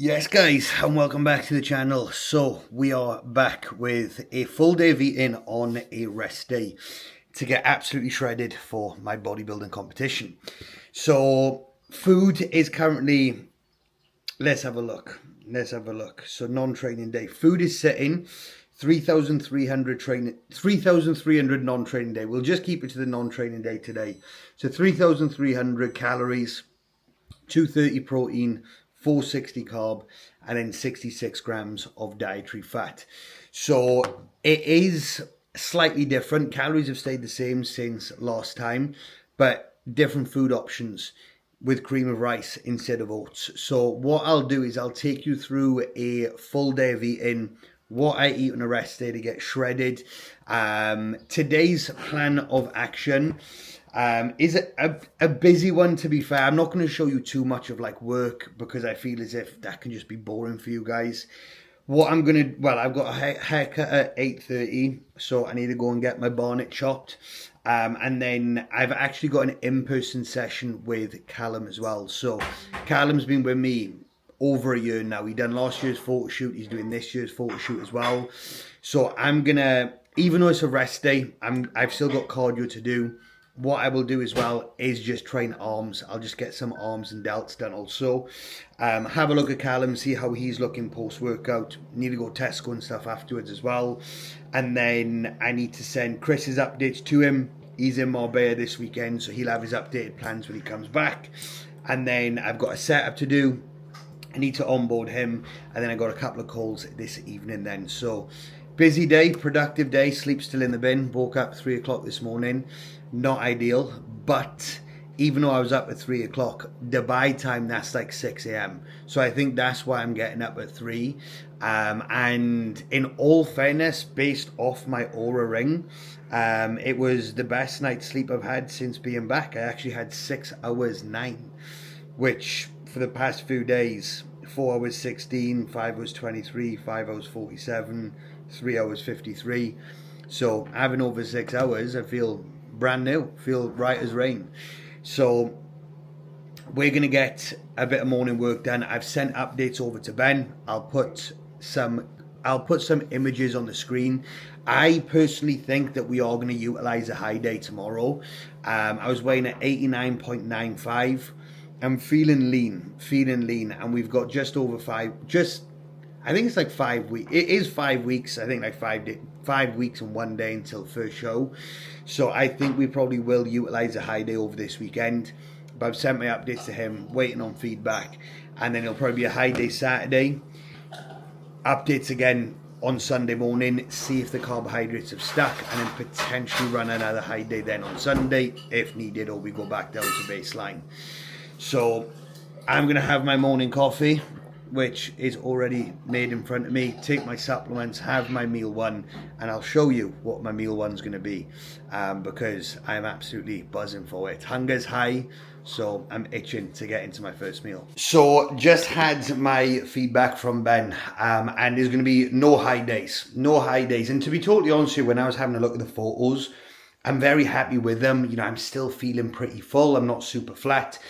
Yes guys, and welcome back to the channel. So we are back with a full day of eating on a rest day to get absolutely shredded for my bodybuilding competition. So food is currently, let's have a look. So non-training day. Food is sitting 3,300 non-training day. We'll just keep it to the non-training day today. So 3,300 calories, 230 protein, 460 carb, and then 66 grams of dietary fat. So it is slightly different. Calories have stayed the same since last time, but different food options with cream of rice instead of oats. So what I'll do is I'll take you through a full day of eating, what I eat on a rest day to get shredded. Today's plan of action is a busy one, to be fair. I'm not going to show you too much of like work because I feel as if that can just be boring for you guys. What I'm going to, well, I've got a haircut at 8:30, so I need to go and get my bonnet chopped. And then I've actually got an in-person session with Callum as well. So Callum's been with me over a year now. He done last year's photo shoot. He's doing this year's photo shoot as well. So I'm going to, even though it's a rest day, I've still got cardio to do. What I will do as well is just train arms. I'll just get some arms and delts done also. Have a look at Callum, see how he's looking post-workout. Need to go Tesco and stuff afterwards as well. And then I need to send Chris's updates to him. He's in Marbella this weekend, so he'll have his updated plans when he comes back. And then I've got a setup to do. I need to onboard him. And then I got a couple of calls this evening then. So busy day, productive day. Sleep still in the bin. Woke up 3 o'clock this morning. Not ideal, but even though I was up at 3 o'clock, Dubai time, that's like 6 a.m. So I think that's why I'm getting up at 3. And in all fairness, based off my Aura ring, it was the best night's sleep I've had since being back. I actually had 6 hours 9, which for the past few days, 4 hours 16, 5 hours 23, 5 hours 47, 3 hours 53. So having over 6 hours, I feel brand new, feel right as rain. So we're going to get a bit of morning work done. I've sent updates over to Ben. I'll put some images on the screen. I personally think that we are going to utilize a high day tomorrow. I was weighing at 89.95. I'm feeling lean, and we've got just over I think it's like 5 weeks. It is 5 weeks. I think like 5 weeks and 1 day until first show. So I think we probably will utilize a high day over this weekend. But I've sent my updates to him, waiting on feedback. And then it'll probably be a high day Saturday. Updates again on Sunday morning. See if the carbohydrates have stuck. And then potentially run another high day then on Sunday if needed. Or we go back down to baseline. So I'm going to have my morning coffee, which is already made in front of me, take my supplements, have my meal one, and I'll show you what my meal one's going to be, because I'm absolutely buzzing for it. Hunger's high, so I'm itching to get into my first meal. So just had my feedback from Ben, and there's going to be no high days. And to be totally honest with you, when I was having a look at the photos, I'm very happy with them. You know, I'm still feeling pretty full. I'm not super flat.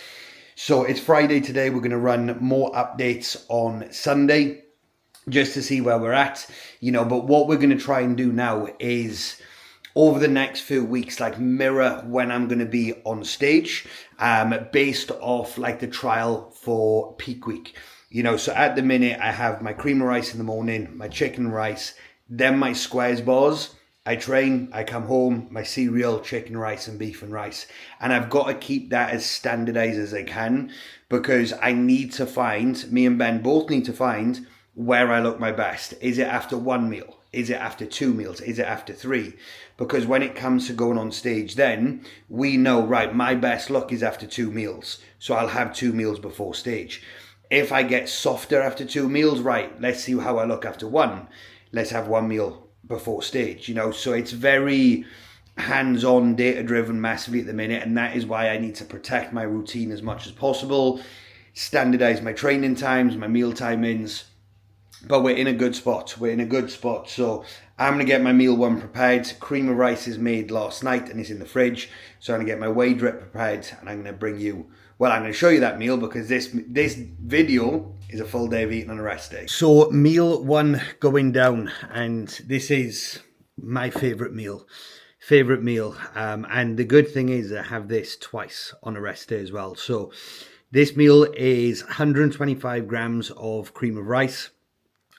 So it's Friday today. We're going to run more updates on Sunday just to see where we're at, you know. But what we're going to try and do now is over the next few weeks, like mirror when I'm going to be on stage, based off like the trial for peak week, you know. So at the minute I have my cream of rice in the morning, my chicken rice, then my squares bars. I train, I come home, my cereal, chicken rice and beef and rice. And I've got to keep that as standardized as I can, because I need to find, me and Ben both need to find where I look my best. Is it after one meal? Is it after 2 meals? Is it after 3? Because when it comes to going on stage, then we know, right, my best look is after 2 meals. So I'll have 2 meals before stage. If I get softer after 2 meals, right, let's see how I look after 1. Let's have 1 meal before stage, you know. So it's very hands-on, data-driven massively at the minute, and that is why I need to protect my routine as much as possible, standardize my training times, my meal timings. But we're in a good spot. So I'm going to get my meal one prepared. Cream of rice is made last night and it's in the fridge. So I'm going to get my whey drip prepared, and I'm going to bring you Well, I'm going to show you that meal because this video is a full day of eating on a rest day. So meal one going down, and this is my favourite meal. And the good thing is I have this twice on a rest day as well. So this meal is 125 grams of cream of rice.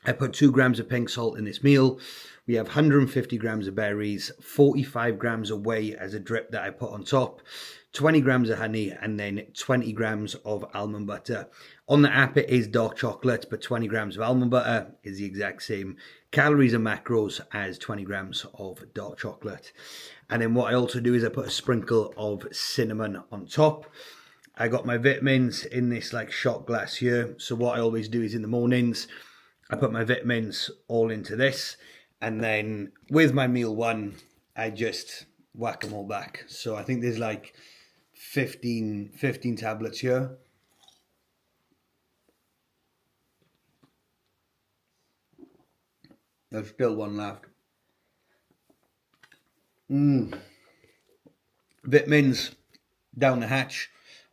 I put 2 grams of pink salt in this meal. We have 150 grams of berries, 45 grams of whey as a drip that I put on top, 20 grams of honey, and then 20 grams of almond butter. On the app, it is dark chocolate, but 20 grams of almond butter is the exact same calories and macros as 20 grams of dark chocolate. And then what I also do is I put a sprinkle of cinnamon on top. I got my vitamins in this like shot glass here. So what I always do is in the mornings, I put my vitamins all into this. And then with my meal one, I just whack them all back. So I think there's like 15 tablets here. There's still one left. Vitamins down the hatch,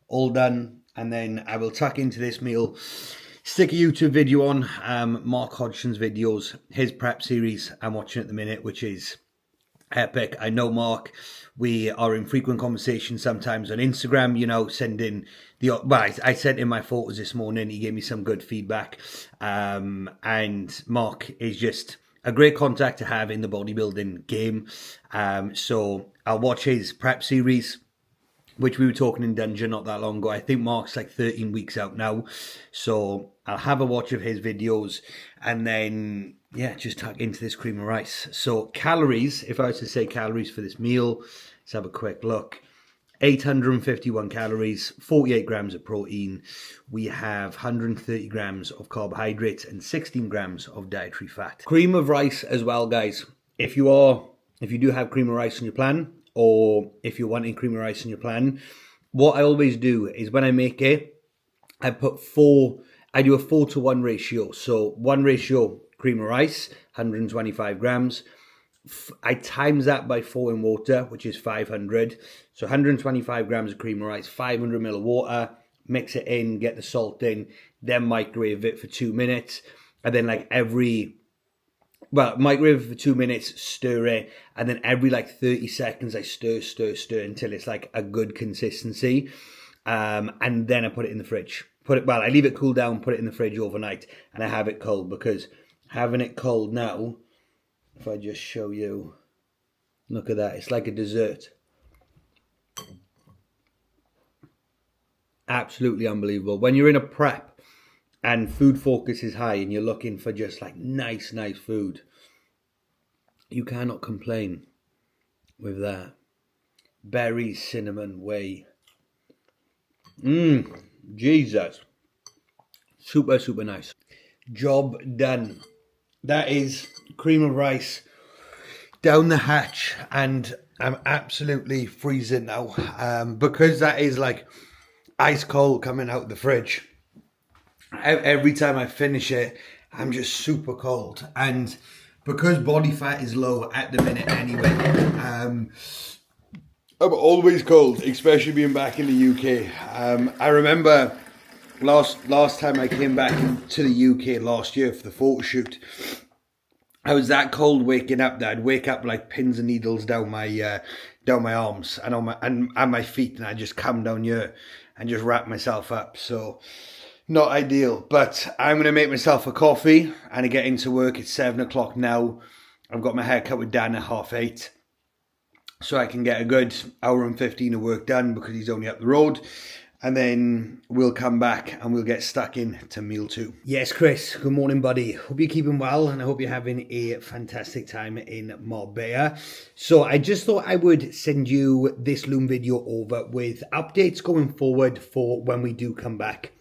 all done. And then I will tuck into this meal, stick a YouTube video on, Mark Hodgson's videos, his prep series I'm watching at the minute, which is epic. I know Mark, we are in frequent conversation sometimes on Instagram, you know, sending the, well, I sent him my photos this morning, he gave me some good feedback, and Mark is just a great contact to have in the bodybuilding game, so I'll watch his prep series, which we were talking in Dungeon not that long ago. I think Mark's like 13 weeks out now. So I'll have a watch of his videos and then, yeah, just tuck into this cream of rice. So calories, if I was to say calories for this meal, let's have a quick look. 851 calories, 48 grams of protein. We have 130 grams of carbohydrates and 16 grams of dietary fat. Cream of rice as well, guys. If you do have cream of rice on your plan, or if you're wanting cream of rice in your plan, what I always do is when I make it, I do a 4-to-1 ratio. So 1 ratio cream of rice, 125 grams. I times that by 4 in water, which is 500. So 125 grams of cream of rice, 500 ml of water, mix it in, get the salt in, then microwave it for 2 minutes. And then microwave for 2 minutes, stir it, and then every like 30 seconds I stir until it's like a good consistency, and then I put it in the fridge. I leave it cool down, put it in the fridge overnight, and I have it cold, because having it cold now, if I just show you, look at that, it's like a dessert. Absolutely unbelievable. When you're in a prep and food focus is high and you're looking for just like nice food, you cannot complain with that. Berries, cinnamon, whey. Jesus. Super nice. Job done. That is cream of rice down the hatch, and I'm absolutely freezing now, because that is like ice cold coming out the fridge. Every time I finish it, I'm just super cold. And because body fat is low at the minute anyway, I'm always cold, especially being back in the UK. I remember last time I came back to the UK last year for the photo shoot, I was that cold waking up that I'd wake up like pins and needles down my arms and on my feet, and I'd just come down here and just wrap myself up. So not ideal, but I'm going to make myself a coffee and I get into work. It's 7 o'clock now. I've got my hair cut with Dan at 8:30. So I can get a good hour and 15 of work done because he's only up the road. And then we'll come back and we'll get stuck into meal 2. Yes, Chris, good morning, buddy. Hope you're keeping well and I hope you're having a fantastic time in Marbella. So I just thought I would send you this Loom video over with updates going forward for when we do come back.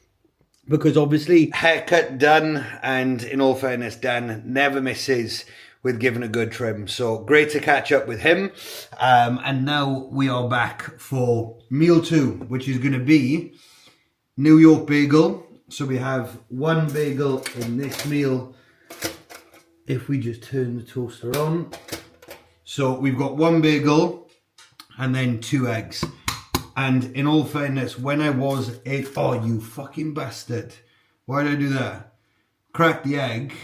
Because obviously, haircut done, and in all fairness, Dan never misses with giving a good trim. So great to catch up with him. And now we are back for meal 2, which is going to be New York bagel. So we have 1 bagel in this meal. If we just turn the toaster on. So we've got 1 bagel and then 2 eggs. And in all fairness, when I was oh, you fucking bastard. Why did I do that? Cracked the egg,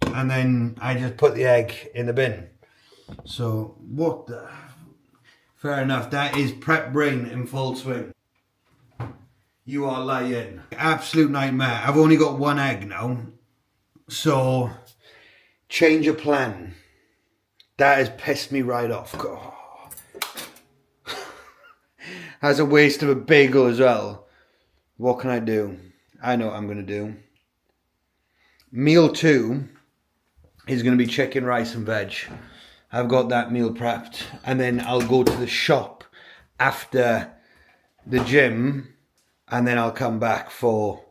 and then I just put the egg in the bin. So, what the... Fair enough, that is prep brain in full swing. You are lying. Absolute nightmare. I've only got one egg now. So, change of plan. That has pissed me right off. God. That's a waste of a bagel as well. What can I do? I know what I'm going to do. Meal 2 is going to be chicken, rice and veg. I've got that meal prepped. And then I'll go to the shop after the gym. And then I'll come back for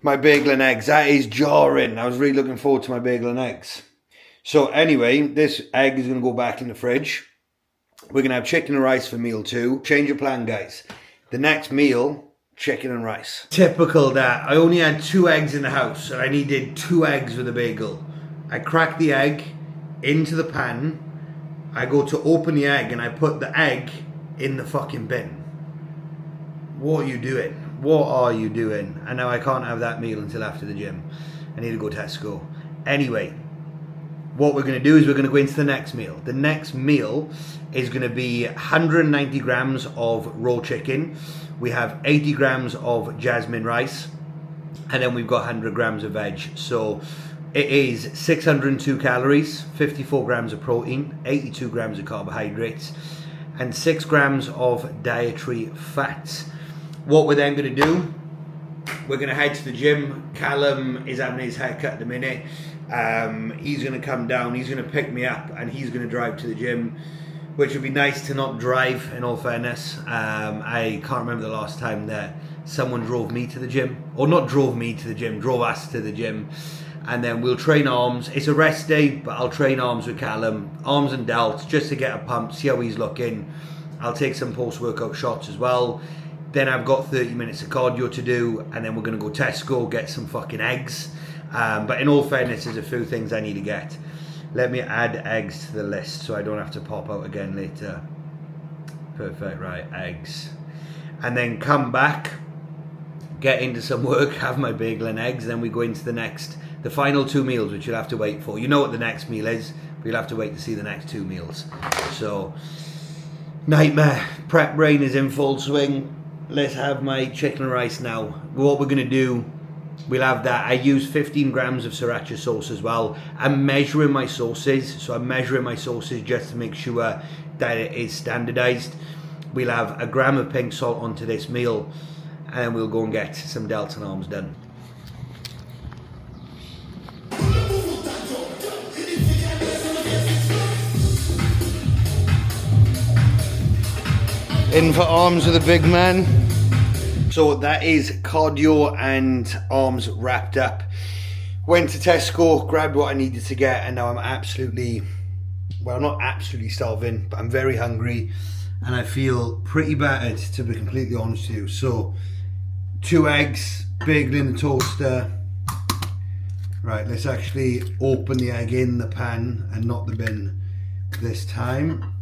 my bagel and eggs. That is jarring. I was really looking forward to my bagel and eggs. So anyway, this egg is going to go back in the fridge. We're going to have chicken and rice for meal 2. Change of plan, guys. The next meal, chicken and rice. Typical that. I only had 2 eggs in the house and I needed 2 eggs with a bagel. I crack the egg into the pan. I go to open the egg and I put the egg in the fucking bin. What are you doing? What are you doing? And now I can't have that meal until after the gym. I need to go to Tesco. Anyway, what we're going to do is we're going to go into the next meal. The next meal is going to be 190 grams of raw chicken. We have 80 grams of jasmine rice. And then we've got 100 grams of veg. So it is 602 calories, 54 grams of protein, 82 grams of carbohydrates, and 6 grams of dietary fats. What we're then going to do, we're going to head to the gym. Callum is having his haircut at the minute. He's going to come down, he's going to pick me up, and he's going to drive to the gym, which would be nice to not drive, in all fairness. I can't remember the last time that someone drove me to the gym. Or not drove me to the gym, drove us to the gym. And then we'll train arms. It's a rest day, but I'll train arms with Callum. Arms and delts, just to get a pump, see how he's looking. I'll take some post-workout shots as well. Then I've got 30 minutes of cardio to do, and then we're going to go Tesco, get some fucking eggs. But in all fairness, there's a few things I need to get. Let me add eggs to the list so I don't have to pop out again later. Perfect, right, eggs. And then come back, get into some work, have my bagel and eggs, then we go into the final 2 meals, which you'll have to wait for. You know what the next meal is, but you'll have to wait to see the next 2 meals. So, nightmare. Prep brain is in full swing. Let's have my chicken and rice now. What we're going to do, we'll have that. I use 15 grams of sriracha sauce as well. I'm measuring my sauces. So I'm measuring my sauces just to make sure that it is standardized. We'll have 1 gram of pink salt onto this meal. And then we'll go and get some delts and arms done. In for arms with a big man. So that is cardio and arms wrapped up. Went to Tesco, grabbed what I needed to get, and now I'm absolutely, well, not absolutely starving, but I'm very hungry and I feel pretty battered, to be completely honest with you. So 2 eggs, bagel in the toaster. Right, let's actually open the egg in the pan and not the bin this time.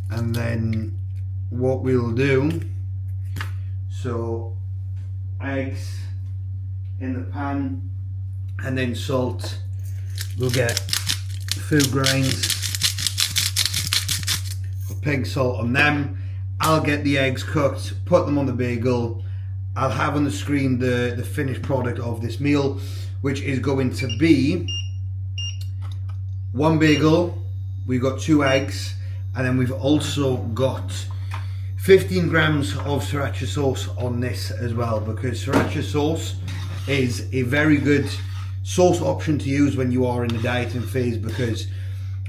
And then what we'll do, so eggs in the pan and then salt. We'll get food grains, pink salt on them. I'll get the eggs cooked, put them on the bagel. I'll have on the screen the finished product of this meal, which is going to be 1 bagel, we've got 2 eggs, and then we've also got 15 grams of sriracha sauce on this as well, because sriracha sauce is a very good sauce option to use when you are in the dieting phase, because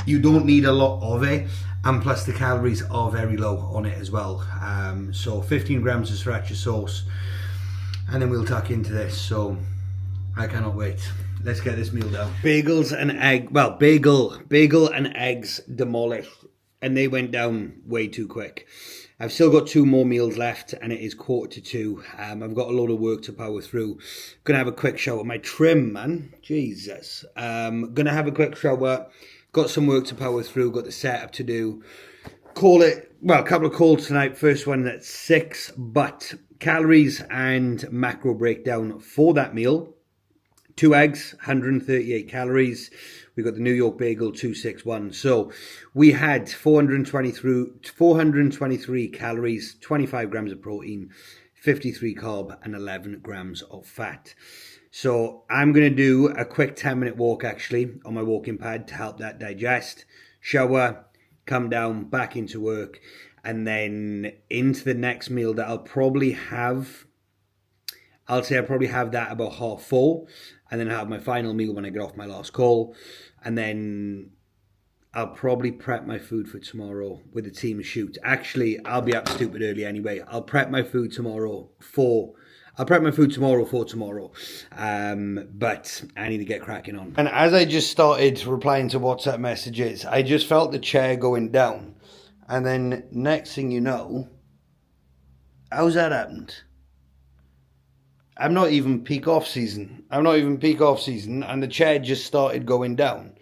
you don't need a lot of it, and plus the calories are very low on it as well. So 15 grams of sriracha sauce, and then we'll tuck into this. So I cannot wait. Let's get this meal down. Bagels and egg, well, bagel and eggs demolished, and they went down way too quick. I've still got 2 more meals left, and it is 1:45. I've got a load of work to power through. Gonna have a quick shower. My trim, man, Jesus. Gonna have a quick shower. Got some work to power through. Got the setup to do. call it, well, a couple of calls tonight. First one at 6, but calories and macro breakdown for that meal. 2 eggs, 138 calories. We got the New York bagel, 261. So we had 423 calories, 25 grams of protein, 53 carb, and 11 grams of fat. So I'm going to do a quick 10-minute walk actually on my walking pad to help that digest. Shower, come down, back into work, and then into the next meal that I'll probably have. I'll probably have that about 4:30, and then have my final meal when I get off my last call. And then I'll probably prep my food for tomorrow with the team shoot. Actually, I'll be up stupid early anyway. I'll prep my food tomorrow for tomorrow. But I need to get cracking on. And as I just started replying to WhatsApp messages, I just felt the chair going down. And then next thing you know, how's that happened? I'm not even peak off season, and the chair just started going down.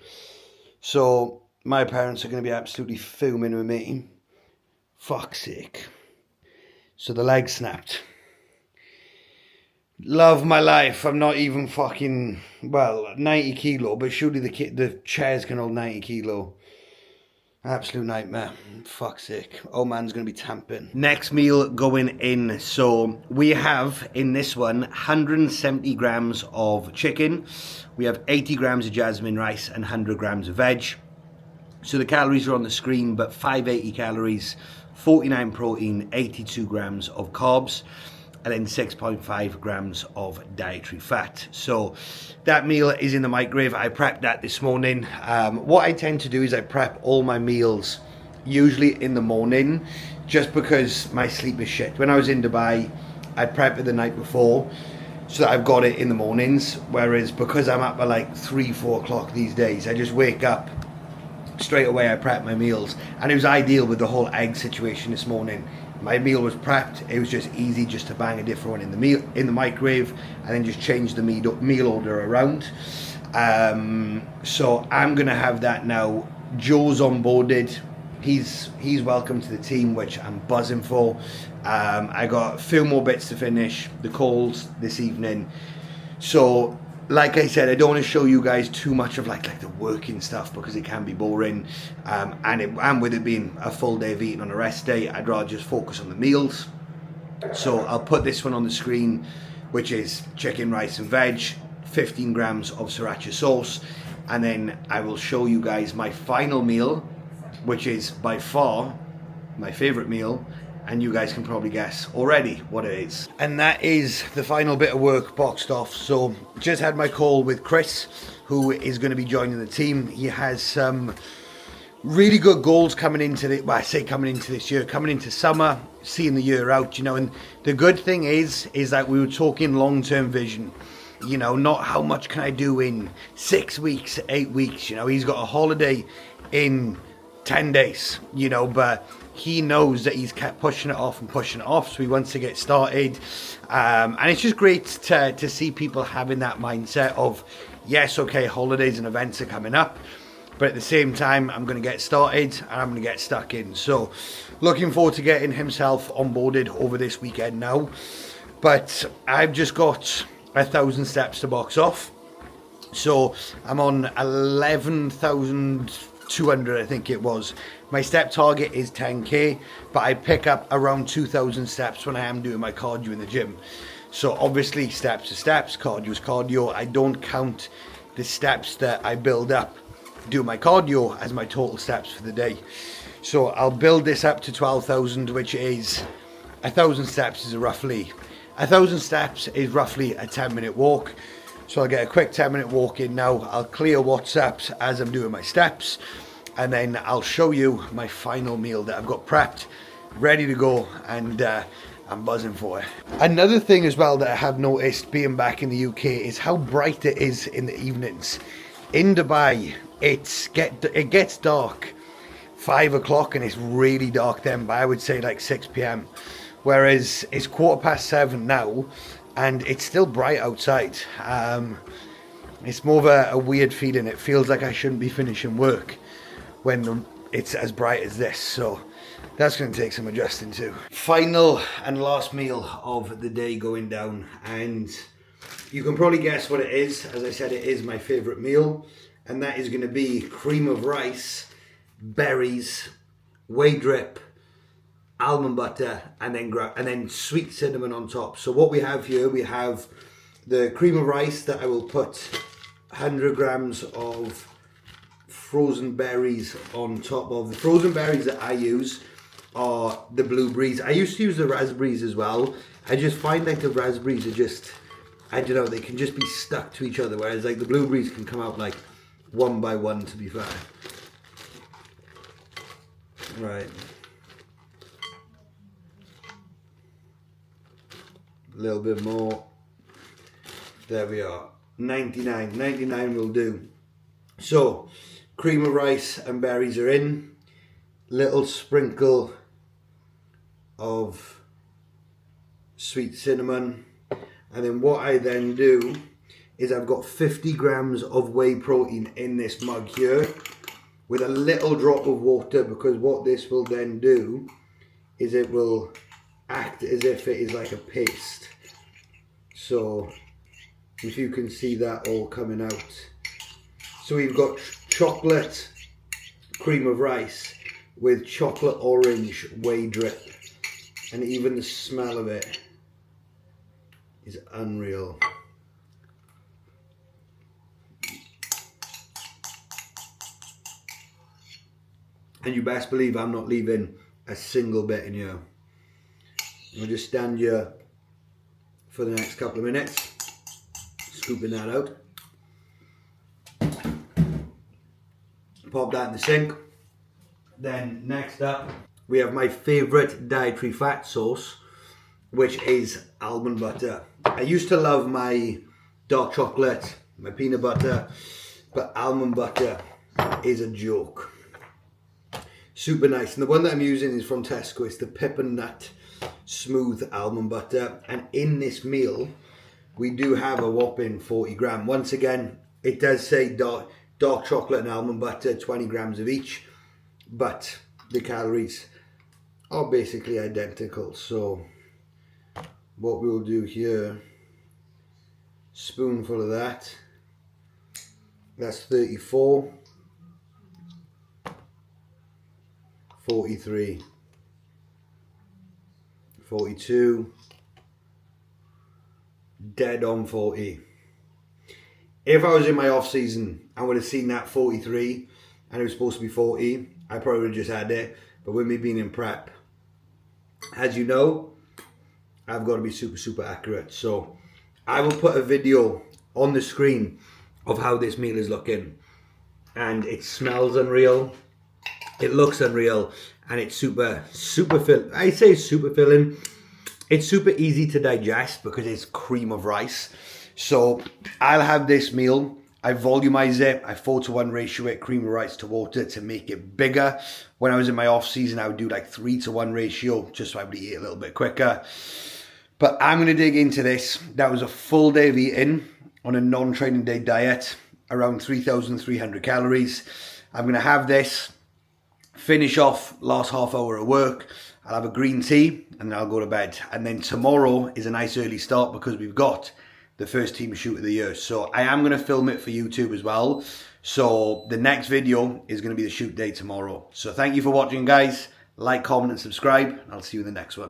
So my parents are going to be absolutely fuming with me. Fuck's sake. So the leg snapped. Love my life. I'm not even fucking, 90 kilo, but surely the chairs can hold 90 kilo. Absolute nightmare. Fuck's sake. Old man's going to be tamping. Next meal going in. So we have in this one 170 grams of chicken. We have 80 grams of jasmine rice and 100 grams of veg. So the calories are on the screen, but 580 calories, 49 protein, 82 grams of carbs, and then 6.5 grams of dietary fat. So that meal is in the microwave. I prepped that this morning. What I tend to do is I prep all my meals usually in the morning, just because my sleep is shit. When I was in Dubai, I'd prep it the night before so that I've got it in the mornings. Whereas because I'm up at like 3-4 o'clock these days, I just wake up straight away. I prep my meals, and it was ideal with the whole egg situation this morning. My meal was prepped. It was just easy just to bang a different one in the microwave, and then just change the meal order around. So I'm gonna have that now. Joe's onboarded. He's welcome to the team, which I'm buzzing for. I got a few more bits to finish, the calls this evening. So like I said, I don't want to show you guys too much of like the working stuff, because it can be boring. And with it being a full day of eating on a rest day, I'd rather just focus on the meals. So I'll put this one on the screen, which is chicken, rice and veg, 15 grams of sriracha sauce. And then I will show you guys my final meal, which is by far my favorite meal. And you guys can probably guess already what it is. And that is the final bit of work boxed off. So just had my call with Chris, who is going to be joining the team. He has some really good goals coming into this year, coming into summer, seeing the year out, and the good thing is that we were talking long-term vision, not how much can I do in 6 weeks, 8 weeks, he's got a holiday in 10 days, but he knows that he's kept pushing it off, so he wants to get started. And it's just great to see people having that mindset of, yes, okay, holidays and events are coming up, but at the same time, I'm going to get started and I'm going to get stuck in. So looking forward to getting himself onboarded over this weekend now. But I've just got 1,000 steps to box off. So I'm on 11,200, I think it was. My step target is 10k, but I pick up around 2,000 steps when I am doing my cardio in the gym. So obviously steps are steps, cardio is cardio. I don't count the steps that I build up do my cardio as my total steps for the day. So I'll build this up to 12,000, which is 1,000 steps is roughly a 10-minute walk. So I'll get a quick 10-minute walk in now. I'll clear WhatsApps as I'm doing my steps, and then I'll show you my final meal that I've got prepped, ready to go, and I'm buzzing for it. Another thing as well that I have noticed being back in the UK is how bright it is in the evenings. In Dubai, it gets dark 5 o'clock and it's really dark then, by I would say like 6 p.m. Whereas it's 7:15 now and it's still bright outside. It's more of a weird feeling. It feels like I shouldn't be finishing work when it's as bright as this. So That's going to take some adjusting too. Final and last meal of the day going down, and you can probably guess what it is. As I said, it is my favourite meal, and that is going to be cream of rice, berries, whey drip, almond butter, and then sweet cinnamon on top. So what we have here, we have the cream of rice that I will put 100 grams of frozen berries on top of. The frozen berries that I use are the blueberries. I used to use the raspberries as well. I just find like the raspberries are just, I don't know, they can just be stuck to each other, whereas like the blueberries can come out like one by one, to be fair. Right. A little bit more. There we are. 99 will do. So, cream of rice and berries are in. Little sprinkle of sweet cinnamon. And then what I then do is I've got 50 grams of whey protein in this mug here with a little drop of water, because what this will then do is it will act as if it is like a paste. So if you can see that all coming out. So we've got chocolate cream of rice with chocolate orange whey drip, and even the smell of it is unreal. And you best believe I'm not leaving a single bit in here. I'll just stand here for the next couple of minutes, scooping that out. Pop that in the sink. Then next up, we have my favourite dietary fat source, which is almond butter. I used to love my dark chocolate, my peanut butter, but almond butter is a joke. Super nice. And the one that I'm using is from Tesco. It's the pepper nut smooth almond butter. And in this meal, we do have a whopping 40 gram. Once again, it does say dark chocolate and almond butter, 20 grams of each, but the calories are basically identical. So what we'll do here, spoonful of that, that's 34, 43, 42, dead on 40. If I was in my off season, I would have seen that 43 and it was supposed to be 40, I probably would have just had it. But with me being in prep, as you know, I've got to be super accurate. So I will put a video on the screen of how this meal is looking, and it smells unreal, it looks unreal, and it's super filling. I say super filling. It's super easy to digest because it's cream of rice. So I'll have this meal, I volumize it, I 4:1 ratio it, cream of rice to water, to make it bigger. When I was in my off season, I would do like 3:1 ratio, just so I would eat a little bit quicker. But I'm going to dig into this. That was a full day of eating on a non-training day diet, around 3,300 calories. I'm going to have this, finish off last half hour of work. I'll have a green tea and then I'll go to bed. And then tomorrow is a nice early start because we've got the first team shoot of the year. So I am going to film it for YouTube as well. So the next video is going to be the shoot day tomorrow. So thank you for watching, guys. Like, comment and subscribe. I'll see you in the next one.